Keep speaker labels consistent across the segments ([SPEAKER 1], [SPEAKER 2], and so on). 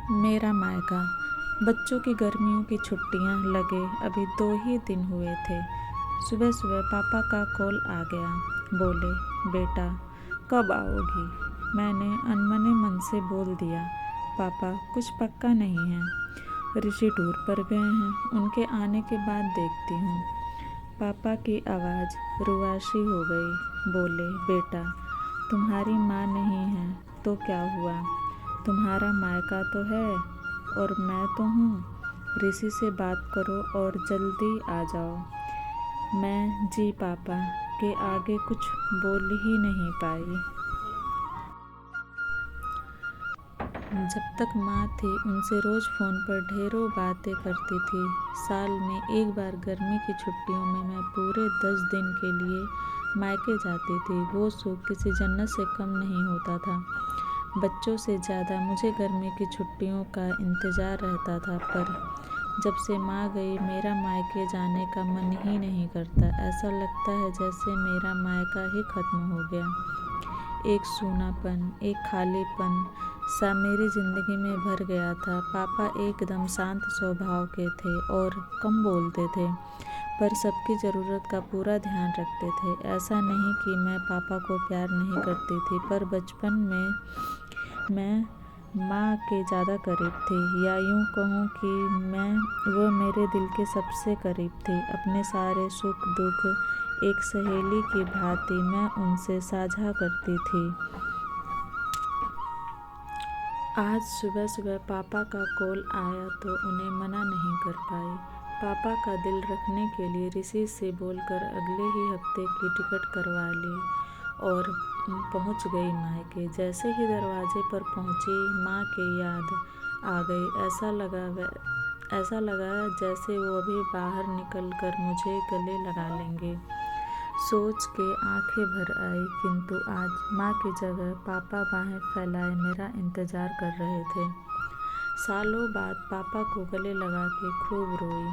[SPEAKER 1] मेरा मायका। बच्चों की गर्मियों की छुट्टियां लगे अभी 2 ही दिन हुए थे। सुबह सुबह पापा का कॉल आ गया। बोले, बेटा कब आओगी? मैंने अनमने मन से बोल दिया, पापा कुछ पक्का नहीं है। ऋषि टूर पर गए हैं, उनके आने के बाद देखती हूँ। पापा की आवाज़ रुआशी हो गई। बोले, बेटा तुम्हारी माँ नहीं है तो क्या हुआ? तुम्हारा मायका तो है और मैं तो हूँ। ऋषि से बात करो और जल्दी आ जाओ। मैं जी पापा के आगे कुछ बोल ही नहीं पाई। जब तक माँ थी उनसे रोज़ फ़ोन पर ढेरों बातें करती थी। साल में एक बार गर्मी की छुट्टियों में मैं पूरे 10 दिन के लिए मायके जाती थी। वो सुख किसी जन्नत से कम नहीं होता था। बच्चों से ज़्यादा मुझे गर्मी की छुट्टियों का इंतज़ार रहता था, पर जब से माँ गई मेरा मायके जाने का मन ही नहीं करता। ऐसा लगता है जैसे मेरा मायका ही ख़त्म हो गया। एक सूनापन, एक खालीपन सा मेरी ज़िंदगी में भर गया था। पापा एकदम शांत स्वभाव के थे और कम बोलते थे, पर सबकी ज़रूरत का पूरा ध्यान रखते थे। ऐसा नहीं कि मैं पापा को प्यार नहीं करती थी, पर बचपन में मैं माँ के ज़्यादा करीब थी, या यूँ कहूँ कि वो मेरे दिल के सबसे करीब थी। अपने सारे सुख दुख एक सहेली की भांति मैं उनसे साझा करती थी। आज सुबह सुबह पापा का कॉल आया तो उन्हें मना नहीं कर पाई। पापा का दिल रखने के लिए ऋषि से बोलकर अगले ही हफ्ते की टिकट करवा ली और पहुंच गई मायके। जैसे ही दरवाजे पर पहुंची, माँ की याद आ गई। ऐसा लगा जैसे वो अभी बाहर निकल कर मुझे गले लगा लेंगे। सोच के आंखें भर आई, किंतु आज माँ की जगह पापा बाहें फैलाए मेरा इंतज़ार कर रहे थे। सालों बाद पापा को गले लगा के खूब रोई।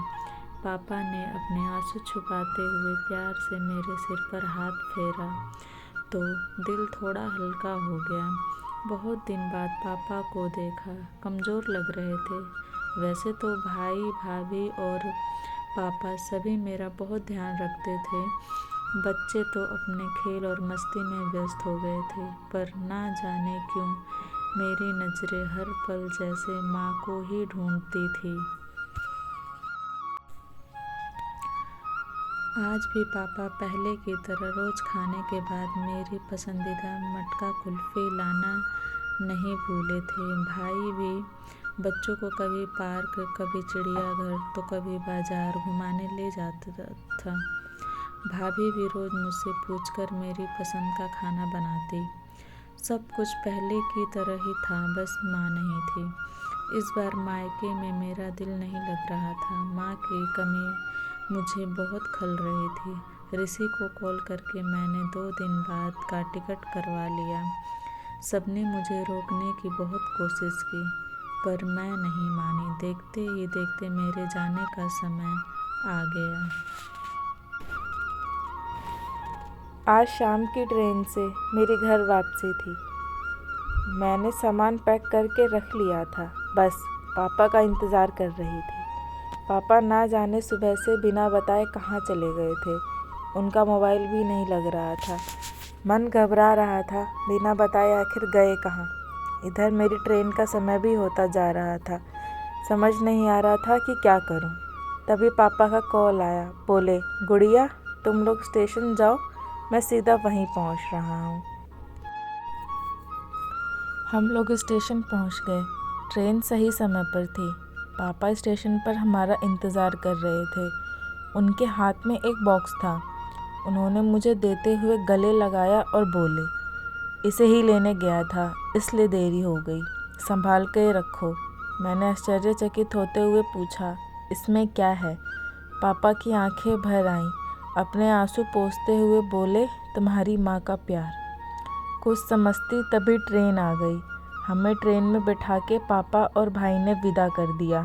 [SPEAKER 1] पापा ने अपने आंसू छुपाते हुए प्यार से मेरे सिर पर हाथ फेरा तो दिल थोड़ा हल्का हो गया। बहुत दिन बाद पापा को देखा, कमज़ोर लग रहे थे। वैसे तो भाई भाभी और पापा सभी मेरा बहुत ध्यान रखते थे। बच्चे तो अपने खेल और मस्ती में व्यस्त हो गए थे, पर ना जाने क्यों मेरी नज़रें हर पल जैसे माँ को ही ढूंढती थी। आज भी पापा पहले की तरह रोज़ खाने के बाद मेरी पसंदीदा मटका कुल्फ़ी लाना नहीं भूले थे। भाई भी बच्चों को कभी पार्क, कभी चिड़ियाघर तो कभी बाज़ार घुमाने ले जाता था। भाभी भी रोज़ मुझसे पूछकर मेरी पसंद का खाना बनाती। सब कुछ पहले की तरह ही था, बस माँ नहीं थी। इस बार मायके में मेरा दिल नहीं लग रहा था। माँ की कमी मुझे बहुत खल रही थी। ऋषि को कॉल करके मैंने 2 दिन बाद का टिकट करवा लिया। सबने मुझे रोकने की बहुत कोशिश की, पर मैं नहीं मानी। देखते ही देखते मेरे जाने का समय आ गया।
[SPEAKER 2] आज शाम की ट्रेन से मेरी घर वापसी थी। मैंने सामान पैक करके रख लिया था, बस पापा का इंतज़ार कर रही थी। पापा ना जाने सुबह से बिना बताए कहाँ चले गए थे। उनका मोबाइल भी नहीं लग रहा था। मन घबरा रहा था, बिना बताए आखिर गए कहाँ। इधर मेरी ट्रेन का समय भी होता जा रहा था। समझ नहीं आ रहा था कि क्या करूं। तभी पापा का कॉल आया। बोले, गुड़िया तुम लोग स्टेशन जाओ, मैं सीधा वहीं पहुंच रहा हूँ। हम लोग स्टेशन पहुंच गए। ट्रेन सही समय पर थी। पापा स्टेशन पर हमारा इंतज़ार कर रहे थे। उनके हाथ में एक बॉक्स था। उन्होंने मुझे देते हुए गले लगाया और बोले, इसे ही लेने गया था, इसलिए देरी हो गई, संभाल के रखो। मैंने आश्चर्यचकित होते हुए पूछा, इसमें क्या है? पापा की आंखें भर आईं। अपने आंसू पोंछते हुए बोले, तुम्हारी माँ का प्यार। कुछ समझती तभी ट्रेन आ गई। हमें ट्रेन में बैठा के पापा और भाई ने विदा कर दिया।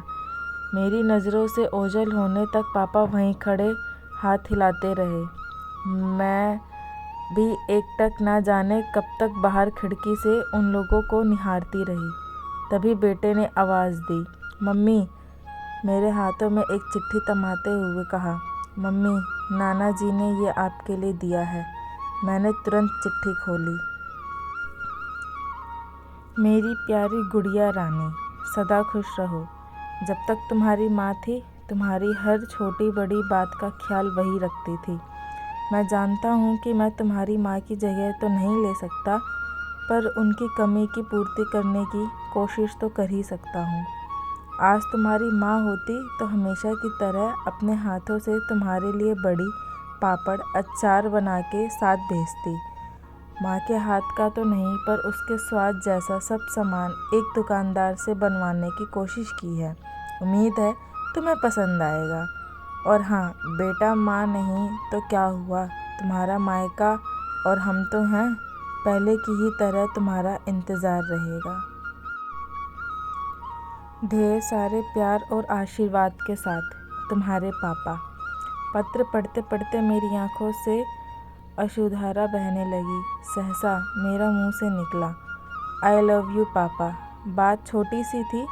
[SPEAKER 2] मेरी नज़रों से ओझल होने तक पापा वहीं खड़े हाथ हिलाते रहे। मैं भी एकटक ना जाने कब तक बाहर खिड़की से उन लोगों को निहारती रही। तभी बेटे ने आवाज़ दी, मम्मी। मेरे हाथों में एक चिट्ठी थमाते हुए कहा, मम्मी, नाना जी ने ये आपके लिए दिया है। मैंने तुरंत चिट्ठी खोली। मेरी प्यारी गुड़िया रानी, सदा खुश रहो। जब तक तुम्हारी माँ थी, तुम्हारी हर छोटी बड़ी बात का ख्याल वही रखती थी। मैं जानता हूँ कि मैं तुम्हारी माँ की जगह तो नहीं ले सकता, पर उनकी कमी की पूर्ति करने की कोशिश तो कर ही सकता हूँ। आज तुम्हारी माँ होती तो हमेशा की तरह अपने हाथों से तुम्हारे लिए बड़ी, पापड़, अचार बना के साथ भेजती। माँ के हाथ का तो नहीं, पर उसके स्वाद जैसा सब सामान एक दुकानदार से बनवाने की कोशिश की है। उम्मीद है तुम्हें पसंद आएगा। और हाँ बेटा, माँ नहीं तो क्या हुआ, तुम्हारा मायका और हम तो हैं, पहले की ही तरह तुम्हारा इंतज़ार रहेगा। ढेर सारे प्यार और आशीर्वाद के साथ, तुम्हारे पापा। पत्र पढ़ते पढ़ते मेरी आंखों से अश्रुधारा बहने लगी। सहसा मेरा मुंह से निकला, आई लव यू पापा। बात छोटी सी थी,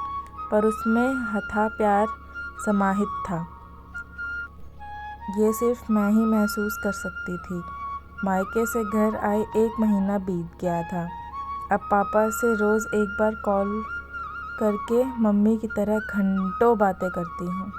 [SPEAKER 2] पर उसमें हथा प्यार समाहित था। ये सिर्फ मैं ही महसूस कर सकती थी। मायके से घर आए 1 महीना बीत गया था। अब पापा से रोज़ एक बार कॉल करके मम्मी की तरह घंटों बातें करती हूँ।